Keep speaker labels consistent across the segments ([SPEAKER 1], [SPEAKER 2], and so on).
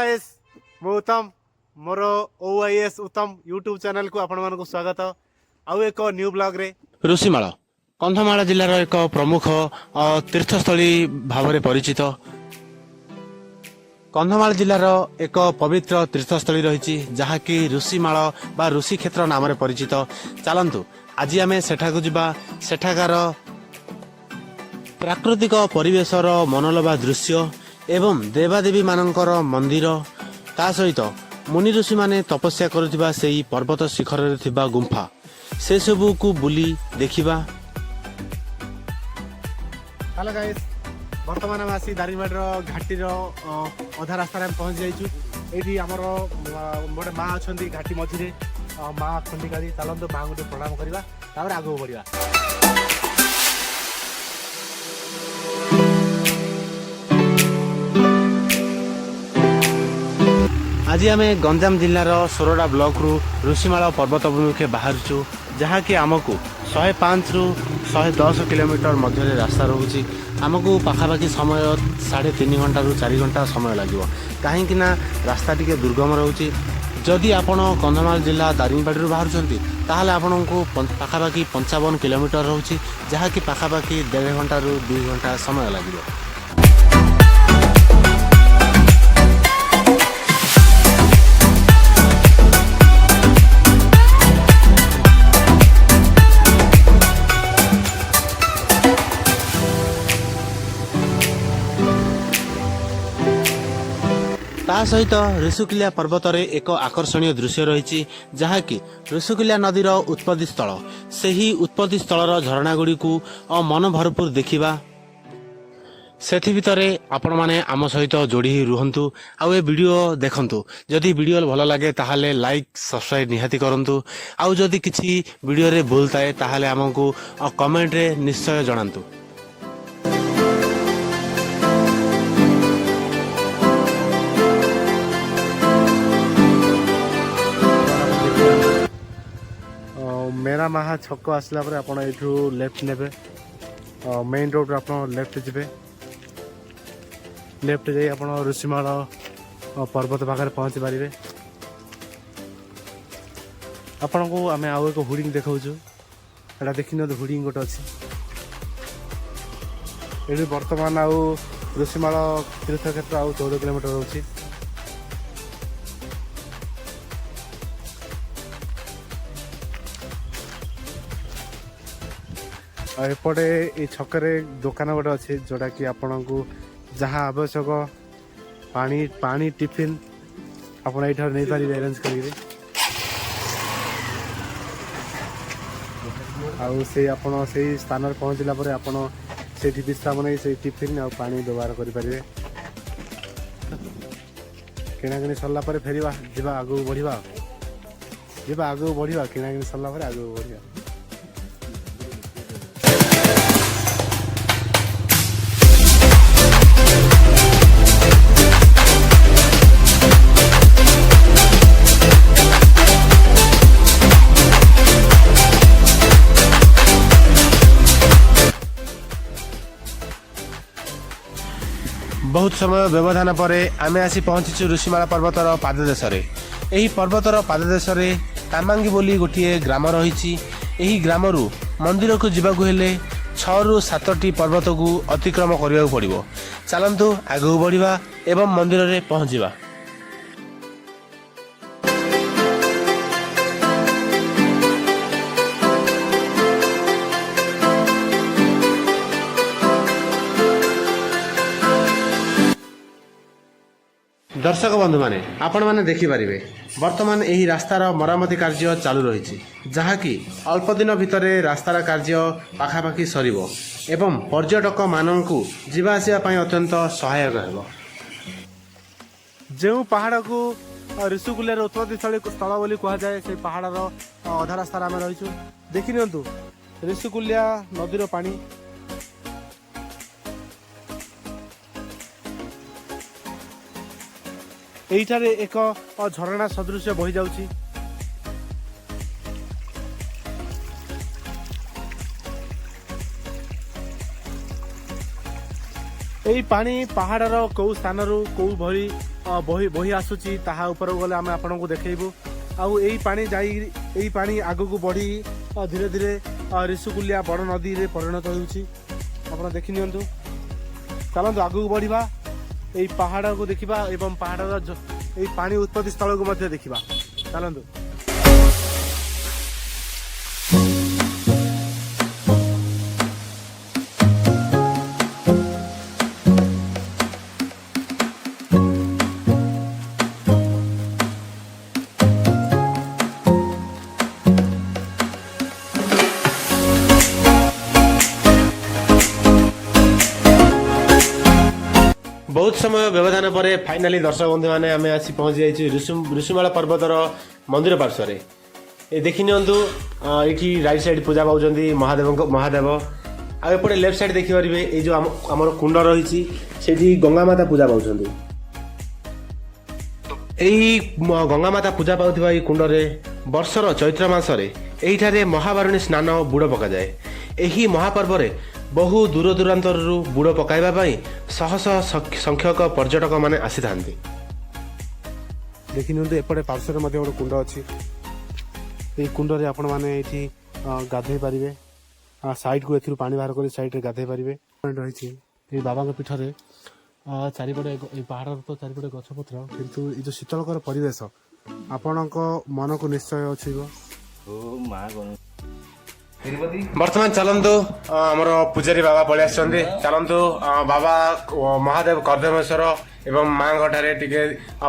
[SPEAKER 1] Guys मु उत्तम मोर OIS उत्तम यूट्यूब चैनल को आपण मानक स्वागत आउ एक न्यू ब्लॉग रे
[SPEAKER 2] ऋषिमाଳ କନ୍ଧମାଳ ଜିଲ୍ଲାର ଏକ ପ୍ରମୁଖ ତୀର୍ଥସ୍ଥଳୀ ଭାବରେ ପରିଚିତ। କନ୍ଧମାଳ ଜିଲ୍ଲାର ଏକ ପବିତ୍ର ତୀର୍ଥସ୍ଥଳୀ ରହିଛି ଯାହାକି ଋଷିମାଳ ବା ଋଷିକ୍ଷେତ୍ର ନାମରେ ପରିଚିତ। ଚାଲନ୍ତୁ ଆଜି ଆମେ ସେଠାକୁ ଯିବା। ସେଠାକାର ପ୍ରାକୃତିକ ପରିବେଶର ମନଲୋଭା ଦୃଶ୍ୟ ଏବଂ ଦେବାଦେବୀ ମାନଙ୍କର ମନ୍ଦିର ତା ସହିତ ମୁନି ଋଷିମାନେ ତପସ୍ୟା କରୁଥିବା ସେହି ପର୍ବତ ଶିଖରରେ ଥିବା ଗୁମ୍ଫା ସେସବୁକୁ ବୁଲି ଦେଖିବା।
[SPEAKER 1] हेलो गाइस वर्तमान आम आसी दारिंगबाड़ी घाटीर अधा रास्तार पहुँच जाइछु। ये आमर गोटे माँ अच्छा घाटी मझे माँ खंडिकाली चलते माँ गोटे प्रणाम करवा आगे बढ़ा।
[SPEAKER 2] आज आम गंजाम जिलार सोरडा ब्लॉक रु ऋषिमाଳ पर्वत अभिमुखे बाहरचु जहाँकि आमको 105 रु 110 किलोमीटर मध्य रास्ता रोचे। आमको पाखापाखि समय 3.5 घंटा रु 4 घंटा समय लगे कहीं रास्ता टी दुर्गम रोचे। जदि आपण कंधमाल जिला दारिंगबाड़ी बाहर ताहले आपण को पाखापाखि 55 किलोमीटर रोचे जहाँकि पाखापाखि 1.5 घंटा रु 2 घंटा समय लगे। ता सहित ऋषिकुल्या पर्वत रे एक आकर्षणीय दृश्य रही जहाँकि ऋषिकुल्या नदीर उत्पत्ति स्थल से ही उत्पत्ति स्थलर झरणा गुड़ी को मन भरपूर देखा। से भितर आपण मैंने आम सहित जोड़ी रुहतु आउ ए वीडियो देखंतु। जदि वीडियो भल लगे ताहले लाइक सब्सक्राइब निहाती करंतु। आउ जदि किछि वीडियो रे भूल थाए ताहले हमकु कमेंट रे निश्चय जणांतु।
[SPEAKER 1] मेरा महा छक आसला पर आपण एठू लेफ्ट नेबे मेन रोड आपण लेफ्ट जिबे। लेफ्ट जाई आपण ऋषिमाळ पर्वत पाखरे पहुंची पारिबे। आपण को आमे आउ एक होर्डिंग देखाउछु एटा देखिनो तो होर्डिंग गोटे अछि एठी वर्तमान आउ ऋषिमाळ तीर्थ क्षेत्र आउ 14 किलोमीटर होछि। एपटे ये छकरे दुकान गोटे अच्छे जोटा कि आपण को जहाँ आवश्यक पानी पानी टिफिन आपण ये नहीं पारे अरेंज करेंगे। आउ से आपण से स्थान पहुँचला पर आपण से विश्राम नहीं से टिफिन आ पानी व्यवहार करें। किणाकिणी सरला फेरवा जा आगू बढ़ा जा आगू बढ़ा किणाकिणी सरला आगू बढ़ा।
[SPEAKER 2] बहुत समय व्यवधान पर आम आसी पहुंचीचु ऋषिमाळ पर्वतर पाददेश। यही पर्वतर पाददेश तामांगी बोली गोटे ग्राम रही। यही ग्राम मंदिर को जीवाकू हेले 6 रु 7टी पर्वत को अतिक्रम करने को पड़ो। चलतु आगू बढ़ा एवं मंदिर में पहुँचा। दर्शक बंधु माने आपण माने देखि पारिबे वर्तमान एही रास्तार मरामती कार्य चालू रही जहाँकि अल्प दिन भितर रास्तार कार्य पाखापाखि सरिबो एवं पर्यटक माननकु जीवा आसिया पई अत्यंत सहायक हेबो।
[SPEAKER 1] जो पहाड़ को ऋषिकुल्यार उत्पत्ति स्थल बोली कह जाए से पहाड़र अधा रास्तार आम रही देखि नियंतु ऋषिकुल्या नदीर पानी एइठारे एक झरणा सदृश बही जाउची। एई पानी पहाड़र कौ स्थान कौ भरी বহি বহি ଆସୁଛି ତାହା ଉପରକୁ ଗଲେ ଆମେ ଆପଣଙ୍କୁ ଦେଖେଇବୁ। ଆଉ ଏଇ ପାଣି ଆଗକୁ ବଢ଼ି ଧୀରେ ଧୀରେ ରିଷୁକୁଲିଆ ବଡ଼ ନଦୀରେ ପରିଣତ ହେଉଛି। ଆପଣ ଦେଖିନିଅନ୍ତୁ। ଚାଲନ୍ତୁ ଆଗକୁ ବଢ଼ିବା, ଏଇ ପାହାଡ଼କୁ ଦେଖିବା ଏବଂ ପାହାଡ଼ର ଏଇ ପାଣି ଉତ୍ପତ୍ତି ସ୍ଥଳକୁ ମଧ୍ୟ ଦେଖିବା। ଚାଲନ୍ତୁ।
[SPEAKER 2] ବହୁତ ସମୟ ବ୍ୟବଧାନ ପରେ ଫାଇନାଲି ଦର୍ଶକ ବନ୍ଧୁମାନେ ଆମେ ଆସି ପହଞ୍ଚି ଯାଇଛୁ ଋଷିମାଳ ପର୍ବତର ମନ୍ଦିର ପାର୍ଶ୍ୱରେ। ଏ ଦେଖି ନିଅନ୍ତୁ, ଏଇଠି ରାଇଟ୍ ସାଇଡ୍ ପୂଜା ପାଉଛନ୍ତି ମହାଦେବ। ଆଉ ଏପଟେ ଲେଫ୍ଟ ସାଇଡ୍ ଦେଖିପାରିବେ ଏଇ ଯେଉଁ ଆମର କୁଣ୍ଡ ରହିଛି, ସେଇଠି ଗଙ୍ଗାମାତା ପୂଜା ପାଉଛନ୍ତି। ଏଇ ଗଙ୍ଗାମାତା ପୂଜା ପାଉଥିବା ଏଇ କୁଣ୍ଡରେ ବର୍ଷର ଚୈତ୍ର ମାସରେ ଏହିଠାରେ ମହାବାରୁଣୀ ସ୍ନାନ ବୁଡ଼ ପକାଯାଏ। ଏହି ମହାପର୍ବରେ ବହୁ ଦୂର ଦୂରାନ୍ତରରୁ ବୁଡ଼ ପକାଇବା ପାଇଁ ଶହ ଶହ ସଂଖ୍ୟକ ପର୍ଯ୍ୟଟକ ମାନେ ଆସିଥାନ୍ତି।
[SPEAKER 1] ଦେଖିନିଅନ୍ତୁ ଏପଟେ ପାର୍ଶ୍ୱରେ ମଧ୍ୟ ଗୋଟେ କୁଣ୍ଡ ଅଛି। ଏଇ କୁଣ୍ଡରେ ଆପଣମାନେ ଏଇଠି ଗାଧୋଇ ପାରିବେ। ସାଇଡ୍କୁ ଏଥିରୁ ପାଣି ବାହାର କରି ସାଇଡ୍ରେ ଗାଧୋଇ ପାରିବେ। ରହିଛି ଏଇ ବାବାଙ୍କ ପୀଠରେ ଚାରିପଟେ ଏଇ ପାହାଡ଼ର ତ ଚାରିପଟେ ଗଛପତ୍ର, କିନ୍ତୁ ଏଇ ଯେଉଁ ଶୀତଳକର ପରିବେଶ ଆପଣଙ୍କ ମନକୁ ନିଶ୍ଚୟ ଛୁଇଁବ।
[SPEAKER 2] ବର୍ତ୍ତମାନ ଚାଲନ୍ତୁ, ଆମର ପୂଜାରୀ ବାବା ପଳେଇ ଆସିଛନ୍ତି। ଚାଲନ୍ତୁ ବାବା ମହାଦେବ କର୍ଦ୍ଦମେଶ୍ୱର ଏବଂ ମାଙ୍କ ଠାରେ ଟିକେ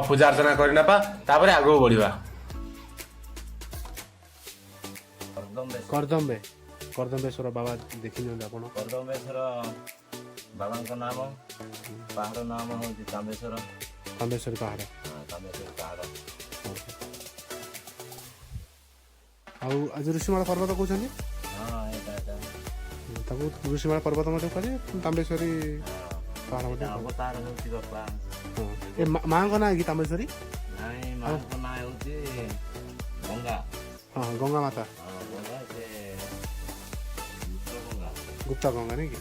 [SPEAKER 2] ପୂଜା ଅର୍ଚ୍ଚନା କରିନେବା, ତାପରେ ଆଗକୁ ବଢିବା।
[SPEAKER 1] କର୍ଦ୍ଦମେଶ୍ୱର ବାବା ଦେଖିନିଅନ୍ତୁ ଆପଣ।
[SPEAKER 3] କର୍ଦ୍ଦମେଶ୍ୱର ବାବାଙ୍କ ନାମ, ପାହାଡ଼ ନାମ ହେଉଛି କାମେଶ୍ୱର
[SPEAKER 1] ପାହାଡ଼।
[SPEAKER 3] କାମେଶ୍ୱର ପାହାଡ଼।
[SPEAKER 1] ଆଉ ଆଜି ଋଷିମାଳ ପର୍ବତ କହୁଛନ୍ତି, ତାକୁ ଋଷିମାଳ ପର୍ବତ ମଧ୍ୟ କୁହାଯାଏ, ତାମ୍ବେଶ୍ୱରୀ ପାହାଡ଼ ମଧ୍ୟ।
[SPEAKER 3] ଅବତାର ହେଉଛି ବାପା।
[SPEAKER 1] ଏ ମାଙ୍କ ନାଁ କି ତାମ୍ବେଶ୍ୱରୀ?
[SPEAKER 3] ନାଇଁ, ମାଙ୍କ ନାଁ ହେଉଛି ଗଙ୍ଗା।
[SPEAKER 1] ହଁ, ଗଙ୍ଗା ମାତା।
[SPEAKER 3] ଗଙ୍ଗା ସେ
[SPEAKER 1] ଗୁପ୍ତା ଗଙ୍ଗା ନାଇଁ କି?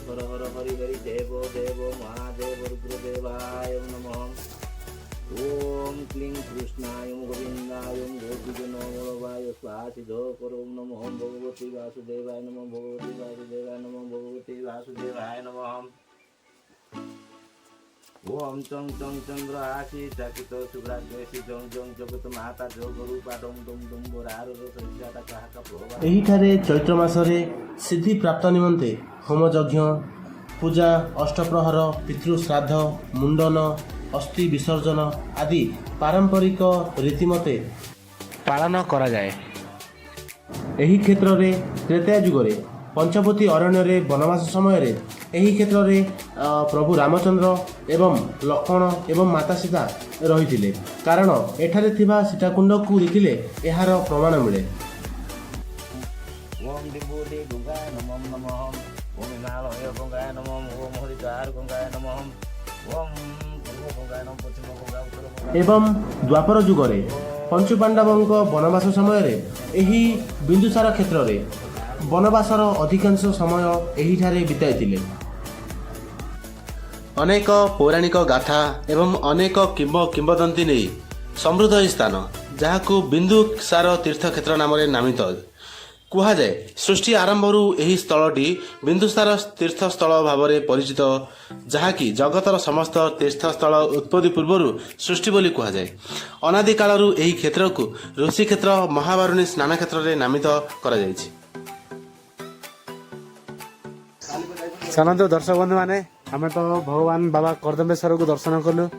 [SPEAKER 3] ହର ହର ହରି ହରି ଦେବ ଦେବ ମହାଦେବ ରୁଦ୍ରଦେବାୟ ନମଃ। ओम क्लीं कृष्णाय गोविंदाय गोपीजनोमोलवाय स्वासिधोकरो नमः भगवती वासुदेवाय नमः भगवती वासुदेवाय नमः भगवती वासुदेवाय नमः। ओम चं चं चंद्र आशी चाकित शुभ्राग्रेसी जं जं जगत माता जोग रूपा डम डम डम बोरार संख्याता काहका प्रभा।
[SPEAKER 2] एहिठारे चैत्र मासरे सिद्धि प्राप्त निमंते होम यज्ञ पूजा अष्टप्रहर पितृ श्राद्ध मुंडन अस्थि विसर्जन आदि पारंपरिक रीतिमते पालन करा जाए। एही क्षेत्र रे त्रेता युगरे पंचवटी अरण्य रे वनवास समय रे एही क्षेत्र रे प्रभु रामचंद्र एवं लक्ष्मण एवं माता सीता रहिथिले, कारण एठारे थिबा सीताकुंड को देखिले एहार प्रमाण मिले।
[SPEAKER 3] ओम दिबोदे गंगाय नमः नमः। ओम हिमालय गंगाय नमः। ओम हरिद्वार गंगाय नमः। ओम
[SPEAKER 2] एवं द्वापर जुगरे पंचुपांडवों वनवास समय एही बिंदुसार क्षेत्र रे वनवासर अधिकांश समय एहिठारे बिताइथिले। अनेक पौराणिक गाथा एवं अनेक किंवदंती नहीं समृद्ध स्थान, जहाकू बिंदुसार तीर्थक्षेत्र नाम नामित कुहा जाए। सृष्टि आरंभरू यही स्थलटी बिंदुसार तीर्थस्थल भाव में परिचित, जहाँकि जगतर समस्त तीर्थस्थल उत्पत्ति पूर्वर सृष्टि बोली कुहा जाए। अनादि कालरू यही क्षेत्र को ऋषि क्षेत्र महाबारुणी स्नान क्षेत्र में नामित करा जायछि।
[SPEAKER 1] चलते दर्शक बंधु मैंने आम तो भगवान बाबा कर्दमेश्वर को दर्शन कलु।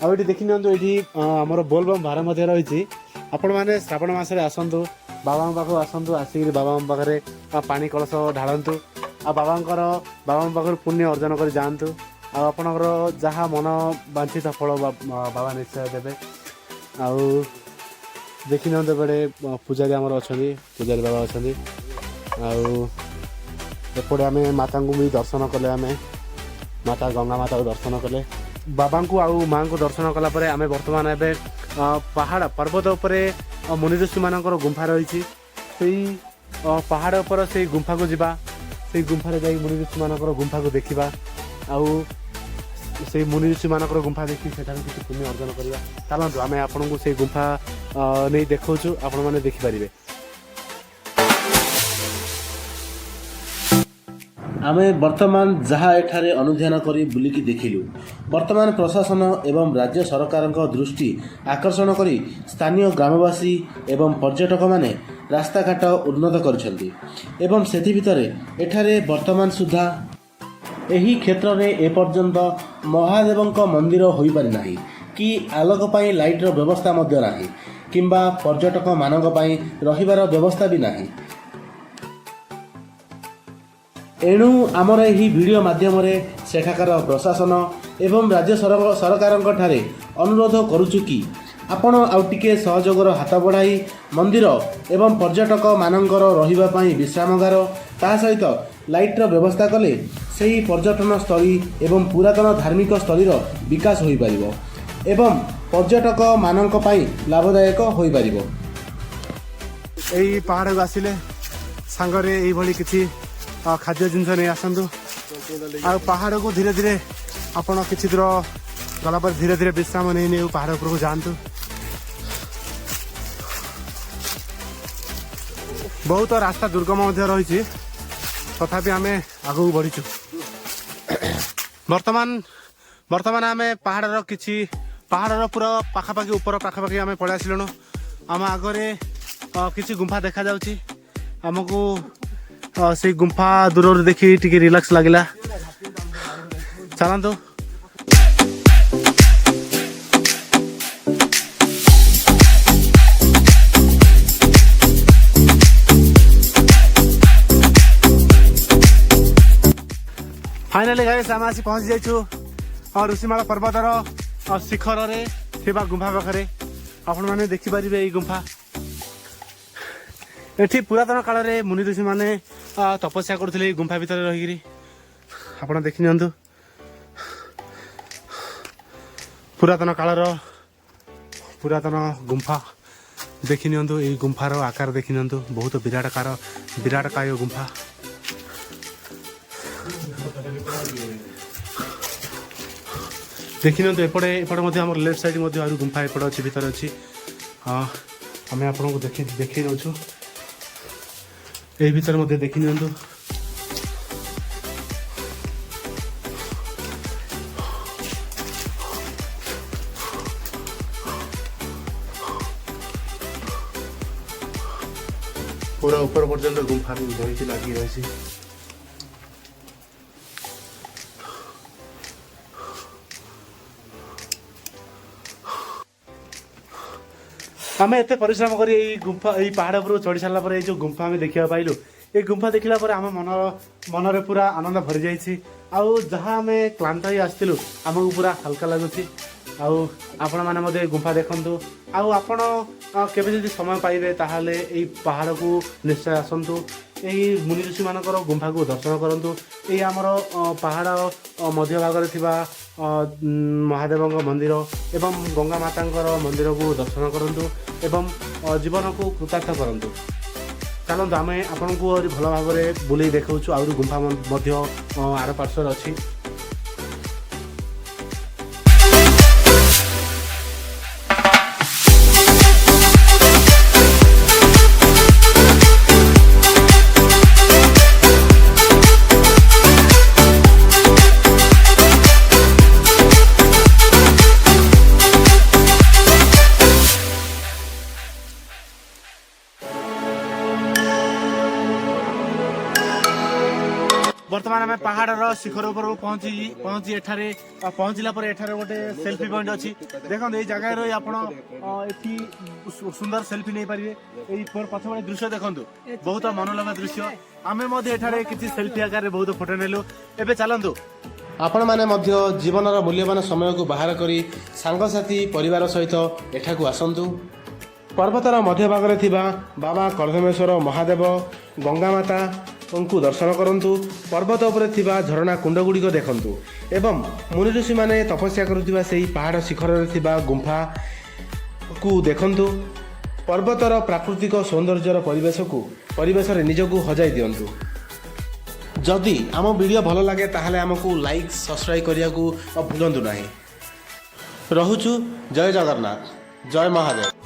[SPEAKER 1] आउ ये देखी नियंतु ये आमर बोलबम भार मध्य रही। आपण मैंने श्रावण मसरे आसतु बाबा पाखु आसतु, आसिक बाबा पाखे पानी कलश ढालतु, आ बाबा पाखु पुण्य अर्जन कर जातु। आपणकर जहाँ मन बांछित फल बाबा निश्चय देवे। आउ देखी नियंतु बड़े पूजारी आमर अच्छा, पूजारी बाबा अच्छा। एपटे आम माता को भी दर्शन कले, आम माता गंगा माता को दर्शन कले, बाबा को आउ माँ को दर्शन कलापर आम बर्तमान एवं पहाड़ पर्वत उपरे मुनि ऋषि मानकर गुंफा रही। पहाड़ उपर से गुंफा को जीवा, से गुंफा जाई मुनि ऋषि मानकर गुंफा को देखा। आउ से मुनि ऋषि मानकर गुंफा देखी सेठार किसी पुण्य अर्जन करवा चलतु आम आपको से गुंफा नहीं देखु आपण मैंने देखिपारे।
[SPEAKER 2] आमे वर्तमान जहाँ एठारे अनुध्यान करी बुलिकी देखिलु वर्तमान प्रशासन एवं राज्य सरकारଙ୍କ दृष्टि आकर्षण करी स्थानीय ग्रामवासी एवं पर्यटक माने रास्ताघाट उन्नत करछन्ति एवं सेति भितरे एठारे वर्तमान सुधा एही क्षेत्र में एपर्यंत महादेवଙ୍କ मंदिर होई पारि नाही कि आलोक पाई लाइटर व्यवस्था मध्य नाही किंबा पर्यटक मानक पाई रहिबार व्यवस्था भी नाही। एणु आमर यही वीडियो माध्यम सेठाकार प्रशासन एवं राज्य सरकार ठारे अनुरोध करुचु कि आपण आउ टिके सहयोगर हाथ बढ़ाई मंदिर एवं पर्यटक मानकर रहिबा पई विश्रामगार ता सहित लाइटर व्यवस्था कले सही पर्यटन स्थली एवं पुरातन धार्मिक स्थलीर विकास होई परिबो एवं पर्यटक मानक पई लाभदायक होई परिबो।
[SPEAKER 1] एई पहाड़ को आसिले सांगरे एई भली किछि खाद्य जिनस नहीं आसतु आ पहाड़ को धीरे धीरे आपण किसी दूर गला पर धीरे धीरे विश्राम नहीं नहीं पहाड़ उपरको जातु। बहुत रास्ता दुर्गम रही तथापि आम आगू बढ़ीचु। वर्तमान आम पहाड़ किसी पहाड़ पूरा पाखापाखि ऊपर पाखापाखि आम पलि आसिलुणु। आम आगे किसी गुंफा देखा जाउछि आमको से गुंफा दूर देखी टी रिलैक्स लगिला चलतु। फाइनाली गाइस आम आसी पहुंची जाइछु ऋषिमाला पर्वतर शिखर रे थिबा गुंफा पाखरे आपण माने देखि परिबे एई गुंफा। एठी पुरातन काल रे मुनि ऋषि माने तपस्या करथिले गुंफा भितर रहिगिरी आपण देखि नियंतु। पुरातन कालर पुरातन गुंफा देखि नियंतु। एई गुंफार आकार देखि नियंतु बहुत विराटकाय गुंफा। देखि नियंतु एपटे एपटे मध्ये हमर लेफ्ट साइड मध्ये आरु गुंफा एपटे अछि भितर अछि। आमे आपण को देखि नउछु एही भितर मध्ये देखि नियंतु। पूरा ऊपर पर्यंत गुंफा रही लगी रही। आम एत परिश्रम कर गुंफा यही पहाड़ पर चढ़ी सारा पर जो गुंफा आम देखा पाइलु ये गुंफा देखला पर आम मनरे पूरा आनंद भरी जाइए। आउ जहाँ आम क्लांत ही आसलु आमको पूरा हल्का लगुच। आपण मैंने गुंफा देखु आपण केबे जदि समय पाइबे ताहले एई पहाड़ को निश्चय आसतु। यही मुनि ऋषि मानकर गुंफा को दर्शन करूँ। यही आमर पहाड़ मध्य भाग महादेव मंदिर एवं गंगा माता मंदिर को दर्शन करूँ एवं जीवन को कृतार्थ करूँ। चलते आम आपण को भल भाव में बुले देखा आउरी गुंफा आर पार्श्वर अच्छी। बर्तमान आम पहाड़ शिखर उपर पहुंची एठारे पहुंचला पर एठारे गोटे सेल्फी पॉइंट अच्छी। देखो ये जगह रही आप सुंदर सेल्फी नहीं पारे। पछपटे दृश्य देखो बहुत मनोलोभा दृश्य। आम एठारे किसी सेल्फी आकार बहुत फोटो नेलु। एबे चलतु
[SPEAKER 2] आपण माने मध्य जीवनर मूल्यवान समय को बाहर करी सांगसाथी परिवार सहित एठाकू आसंतु। पर्वतर मध्य भागरे थिबा बाबा कर्दमेश्वर महादेव गंगा माता को दर्शन करंतु। पर्वत उपरे थिबा झरणा कुंड गुड़िक देखंतु एवं मुनि ऋषि माने तपस्या करुथिबा सेही पहाड़ शिखर रे थिबा गुंफा को देखंतु। पर्वतर प्राकृतिक सौंदर्यर परिवेश रे निजकू हजाई दियंतु। जदि आम वीडियो भल लगे ताहले आमको लाइक सब्सक्राइब करने को भूलु ना। रहुचु। जय जगन्नाथ, जय महादेव।